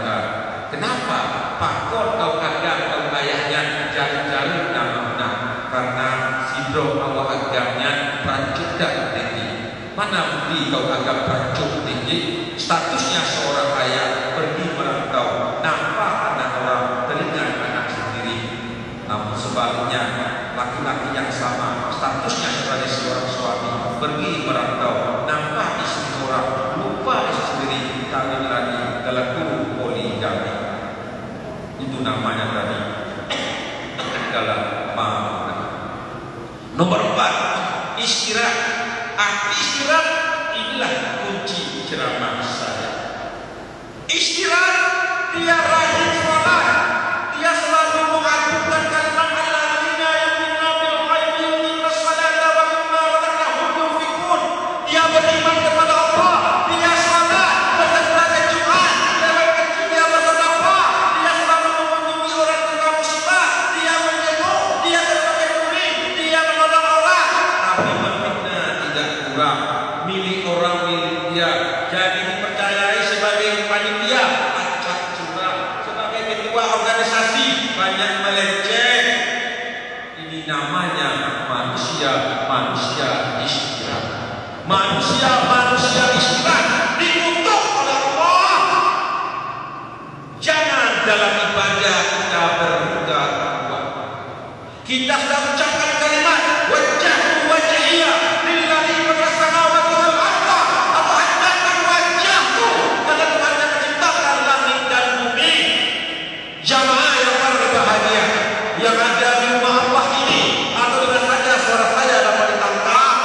kenapa pakor kau agam kau ayahnya jari-jari nama karena sidro awak agamnya prancuk dan tinggi. Mana bukti kau agam prancuk tinggi? Statusnya seorang ayah pergi merantau, nampak anak orang teringat anak sendiri. Namun sebaliknya laki-laki yang sama statusnya sebagai seorang suami pergi merantau, nampak istri orang, lupa istri sendiri, kawin lagi dalam kurung poligami. Itu namanya tadi dalam makna. Nomor 4, istirahat. Arti istirahat inilah kunci ceramah saya. Istirahat dia rajin sholat, dia selalu mengadukan kalimat alladzina yu'minuna bil ghaibi wa yuqimuna sholata wa mimma razaqnahum yunfiqun. Dia beriman kepada Allah, dia sholat, bersedekah Jumat, lewat kecil dia bersedekah, dia selalu mengunjungi orang terkena musibah, dia menjenguk, dia berbagai murid, dia menolong orang. Tapi berfitnah tidak kurang, milik orang milik dia, jadi dipercayai sebagai panitia, acak curang, sebagai ketua organisasi, banyak melenceng. Ini namanya manusia istirahat. Manusia istirahat dikutuk oleh Allah. Jangan dalam ibadah kita berbuka-buka. Kita sudah ucapkan kalimat wajjahtu wajhiya lillahi fatras samawati wal ardh. Aku hadapkan wajahku pada Tuhan yang menciptakan langit dan bumi. Jamaah yang berbahagia yang ada di rumah Allah ini, atau dengan saja suara saya dapat ditangkap.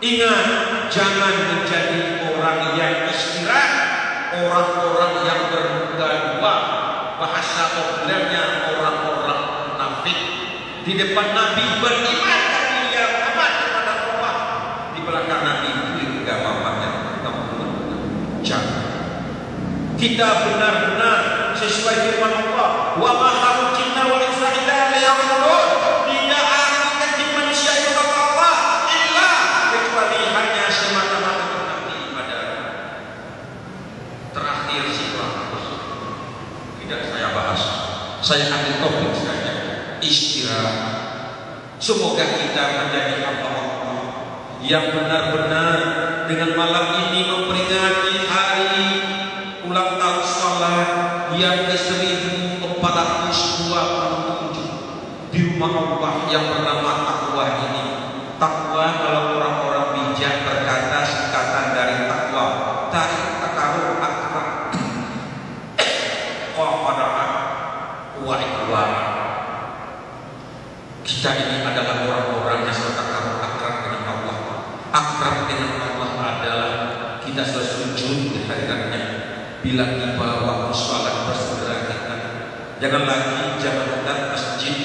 Ingat, jangan menjadi orang yang istirahat, orang-orang yang berbuka-buka. Bahasa populernya orang-orang munafik. Di depan Nabi beriman kami ya Muhammad kepada Allah, di malah karena itu gak apa-apanya. Jangan. Kita benar-benar sesuai firman Allah, wa ma khalaqul jinna wal insa illa liya'budun. Tidak aku menciptakan manusia itu kata Allah illa kecuali hanya semata-mata untuk beribadah. Terakhir tidak saya bahas. Saya ambil topik saja, istirahat. Semoga kita menjadi hamba-hamba yang benar-benar dengan malam ini memperingati hari ulang tahun sholat yang ke-1427 di rumah Allah yang bernama takwa ini. Takwa kalau orang-orang bijak berkata singkatan dari takwa, takaru akrab qadarah wa ikhwan. Kita ini adalah orang-orang yang selalu akrab dengan Allah. Akrab dengan Allah adalah kita selalu sujud di hadiratnya. Bila tiba waktu sholat bersegera kita. Jangan datang masjid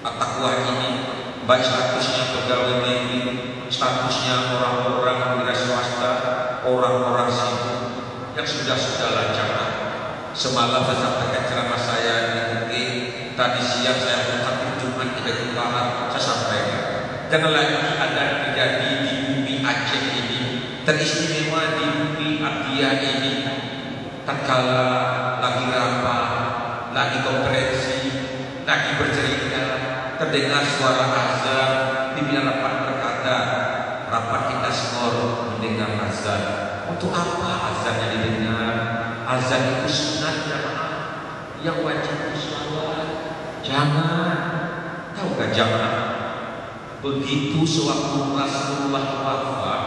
at-taqwa ini, baik statusnya pegawai negeri, statusnya orang-orang wira swasta, orang-orang sibuk yang sudah lancar. Semalam saya sampaikan ceramah saya di UGI, tadi siang saya mengatakan Jumat 3 Maret saya sampaikan. Jangan lagi ada terjadi di bumi Aceh ini, teristimewa di bumi Abdiah ini. Tatkala lagi rapat, lagi konferensi, lagi bercerita, terdengar suara azan, pimpinan rapat berkata, rapat kita semua mendengar azan. Untuk apa azannya didengar? Azan itu sunat jamaah, yang wajib itu sholat. Jangan, tahu gak jamaah? Begitu sewaktu Rasulullah wafat,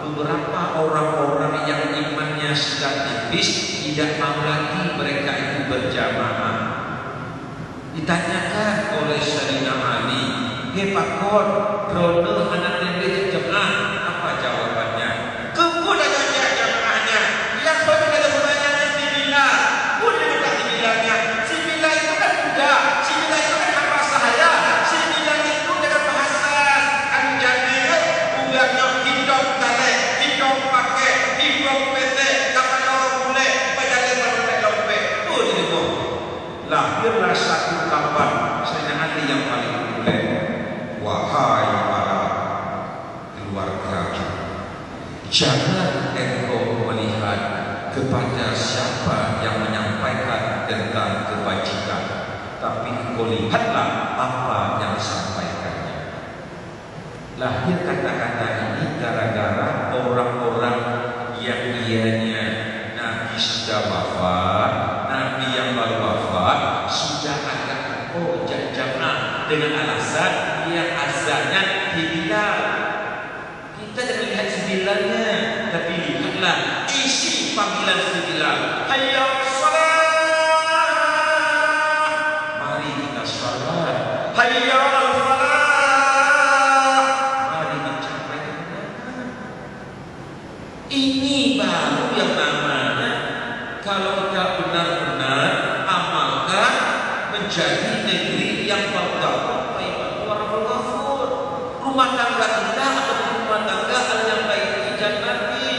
beberapa orang-orang yang imannya sudah tipis tidak mau lagi mereka itu berjamaah. Ditanyakan oleh Sayyidina Ali, "He pakon, rono anak nembe jamaah?" Apa jawabannya? Kebun aja jamaahnya. Yang paling ada sebenarnya si Bilal. Boleh bukan si Bilalnya. Si Bilal itu kan muda. Si Bilal itu kan hamba sahaya. Si Bilal itu dengan bahasa anjani, bukannya hidup kale, hidup pakai, hidup pete, kapal boleh bayar pada dompet. Oh ini kok. Lahirlah satu kapan Sayyidina Ali yang paling populer. Wahai para keluarga, jangan engkau melihat kepada siapa yang menyampaikan tentang kebajikan, tapi engkau lihatlah apa yang disampaikannya. Lahir kata-kata ini gara-gara orang-orang yang ianya Nabi sudah wafat, Nabi yang baru wafat sudah agak jamaah dengan alasan yang azannya Bilal. Kita jangan lihat si Bilalnya, tapi lihatlah isi panggilan si Bilal. Hayya shalah, mari kita sholat. Hayya al falah, mari mencapai kemenangan. Ini baru yang namanya kalau kita benar-benar amalkan menjadi negeri yang berdaulat warahmatullahi wabarakatuh. Rumah tangga kita atau rumah tangga yang baik Nabi.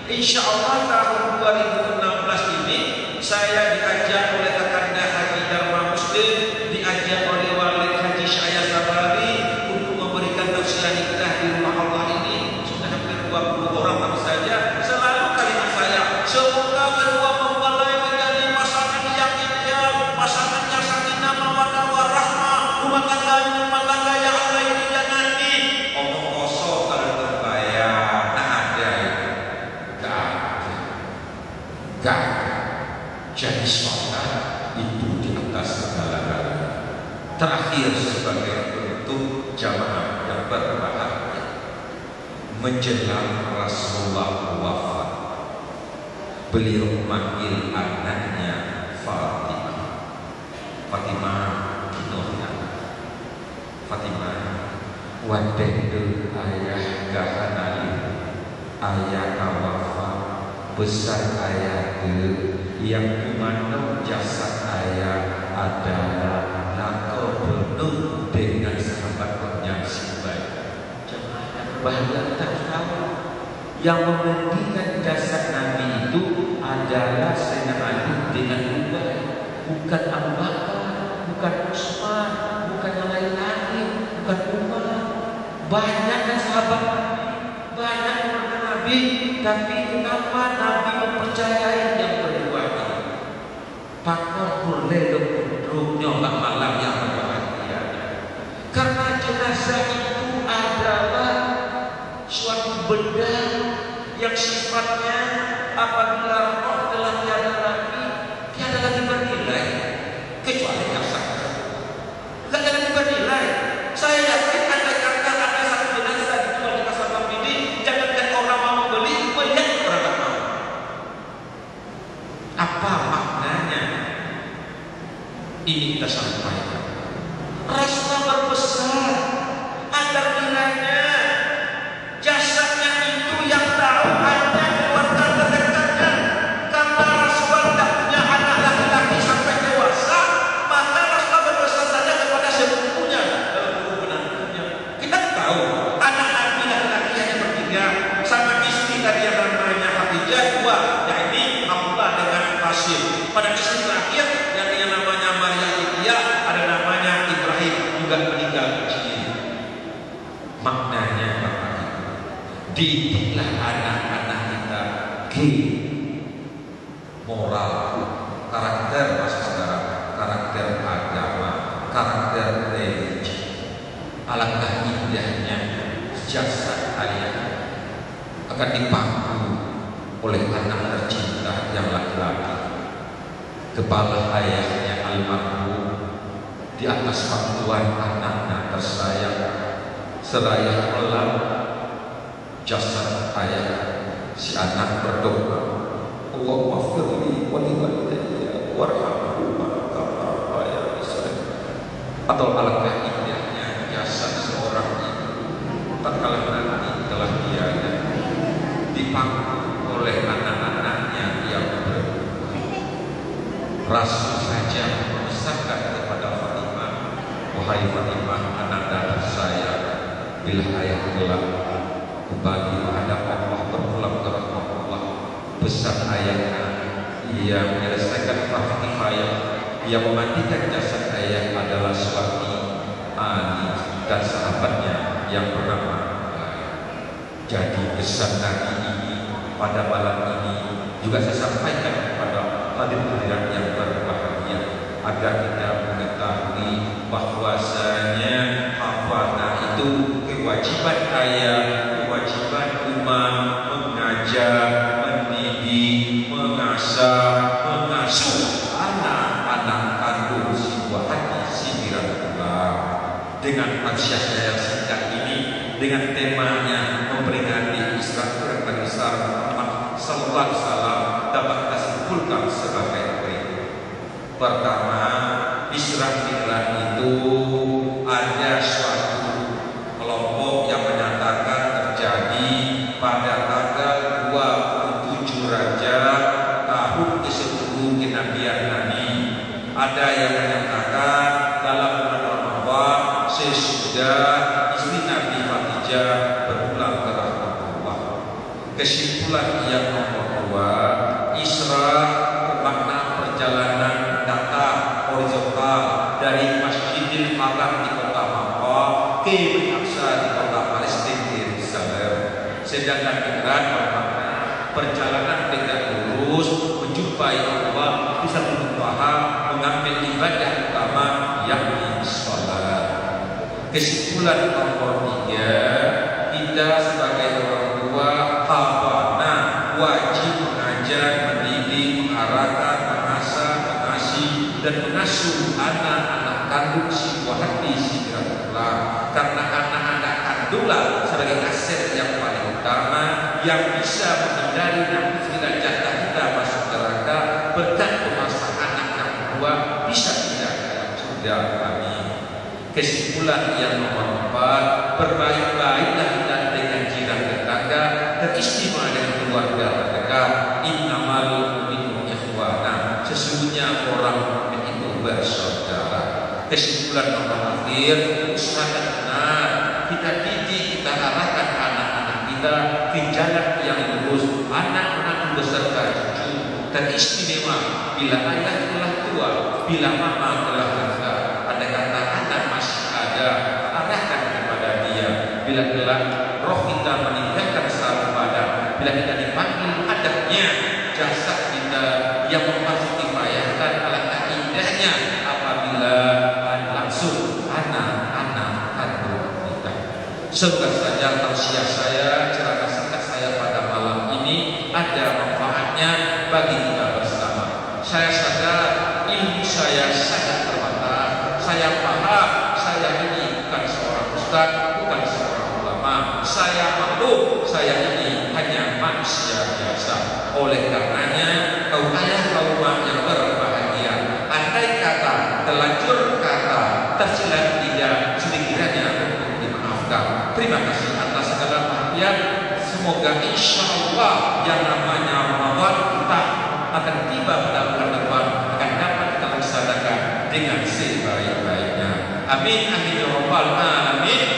Insya Allah tahun 2016 ini saya diajak oleh Kakanda Haji Dharma Muslim, diajak oleh Walid Haji Syahya Sabari untuk memberikan tausiah nikah di rumah Allah ini. Sudah hampir 20 orang baru saja. Selalu kalimat saya, semoga kedua mempelai menjadi pasangan yang ideal, pasangan yang sakinah mawaddah warahmah, rumah tangga yang Allah ini dan nanti. Omong kosong kalau terbayar, tak ada itu, gak ada. Jadi sholat itu di atas segala-galanya. Terakhir sebagai penutup jamaah yang berbahagia, menjelang Rasulullah wafat, beliau memanggil anaknya Fatimah Kinurnya. Fatimah, wadeng ayah gahanali, ayah kawafa besar ayah yang dimana jasad ayah adalah lako penuh dengan sahabat yang si baik. Jemaah yang Bahkan tak tahu yang memandikan jasad Nabi itu adalah Sayyidina Ali dengan Ubay, bukan Abu Bakar, bukan Utsman, bukan yang lain-lain, bukan Umar. Banyak kan sahabat Nabi, banyak keluarga Nabi, tapi kenapa Nabi mempercayai yang kedua ini? Pakor berlelok nyoba malam yang berbahagia. Karena jenazah itu adalah suatu benda yang sifatnya apabila roh telah tiada lagi bernilai kecuali jasad. Tidak ada lagi bernilai. Saya yakin andai kata ada satu jenazah dijual di pasar ini, jangankan orang mau membeli, melihat orang tak mau. Apa maknanya? Ini kita sampaikan. Rasulullah berbesar agar nilainya jasadnya itu yang tahu hanya keluarga terdekatnya. Karena Rasulullah tidak punya anak laki-laki sampai dewasa, maka Rasulullah berbesar saja kepada sepupunya dalam buku penantunya. Kita tahu anak Nabi laki-laki hanya bertiga, sama istri tadi yang namanya Khadijah dua, yakni Abdullah dengan Qasim. Pada istri terakhir yang namanya Maria Lydia, ada namanya Ibrahim, juga meninggal kecil. Maknanya apa? Didiklah anak-anak kita moral, karakter saudara, karakter agama, karakter religi. Alangkah indahnya jasad kalian akan dipangku oleh anak tercinta yang laki-laki, kepala ayahnya almarhum, di atas pangkuan anaknya tersayang, seraya melam jasad ayah. Si anak berdoa, Allahumma firli wa liwalidayya warhamhuma kama rabbayani shaghira. Atau alangkah indahnya jasad seorang ibu tatkala nanti telah tiada, dipangku oleh anak-anaknya yang berdua. Rasul saja memisahkan kepada Fatimah, wahai Fatimah ananda saya, bila ayah kelak kembali menghadap Allah berpulang ke rahmatullah, pesan ayahnya yang menyelesaikan fardu kifayah, yang memandikan jasad ayah adalah suami Ali dan sahabatnya yang bernama Ubay. Jadi pesan Nabi ini pada malam ini juga saya sampaikan kepada hadirin yang berbahagia, agar kita mengetahui bahwasanya hafalah itu kewajiban ayah, kewajiban umat mengajar, mendidik, mengasah, mengasuh anak-anak kandung si buah hati si Miracullah. Dengan paksiasnya yang singkat ini, dengan temanya memperingati Isra Mi'raj besar Muhammad sallallahu alaihi wasallam, dapat kita simpulkan sebagai berikut. Pertama, Isra Mi'raj itu ada suatu kelompok yang menyatakan terjadi pada tanggal 27 Rajab tahun ke-10 kenabian Nabi. Ada yang menyatakan dalam bulan Ramadan sesudah istri Nabi Khadijah berpulang ke rahmatullah. Kesimpulan yang nomor 2, Isra bermakna perjalanan datar horizontal dari Masjidil Haram di kota Makkah ke Al-Aqsa di kota Palestina Yerusalem. Sedangkan Mi'raj bermakna perjalanan tegak lurus menjumpai Allah, bisa berusaha mengambil ibadah utama yakni sholat. Kesimpulan nomor 3, kita sebagai orang tua habana wajib mengajar, mendidik, mengarahkan, mengasah, mengasihi dan mengasuh anak-anak kandung si buah hati si Miracullah. Karena anak-anak kandunglah sebagai aset yang paling utama yang bisa menghindari nafsu dan jatah kita masuk neraka berkat pemasangan anak yang kedua bisa tidak dalam surga. Amin. Kesimpulan yang nomor 4, berbaik-baiklah kita dengan jiran tetangga dan istimewa dengan keluarga terdekat. Innamal mu'minuna ikhwana, sesungguhnya orang mukmin itu bersaudara. Kesimpulan nomor akhir, usahakan benar kita didik, kita arahkan anak-anak kita ke jalan yang lurus. Anak-anak beserta cucu teristimewa bila ayah telah tua, bila mama telah lanjut. Ada kata anak masih ada, arahkan kepada dia. Bila kelak roh kita meninggalkan sarung badan, bila kita dipanggil adabnya, jasa kita yang memfasilitasi alangkah indahnya apabila langsung anak-anak kandung kita. Semoga saja tausiah saya, ceramah singkat saya pada malam ini ada manfaatnya bagi kita bersama. Saya sadar ilmu saya sangat terbatas. Saya paham saya ini bukan seorang ustaz, bukan seorang ulama. Saya maklum saya ini hanya manusia biasa. Oleh karenanya, kaum ayah kaum mak yang berbahagia, andai kata, terlanjur kata, tersilat tidak, sedikitnya untuk dimaafkan. Terima kasih atas segala perhatian. Semoga insya Allah yang namanya Ramadan kita akan tiba pada bulan depan, akan dapat kita laksanakan dengan sebaik-baiknya. Amin amin ya rabbal alamin.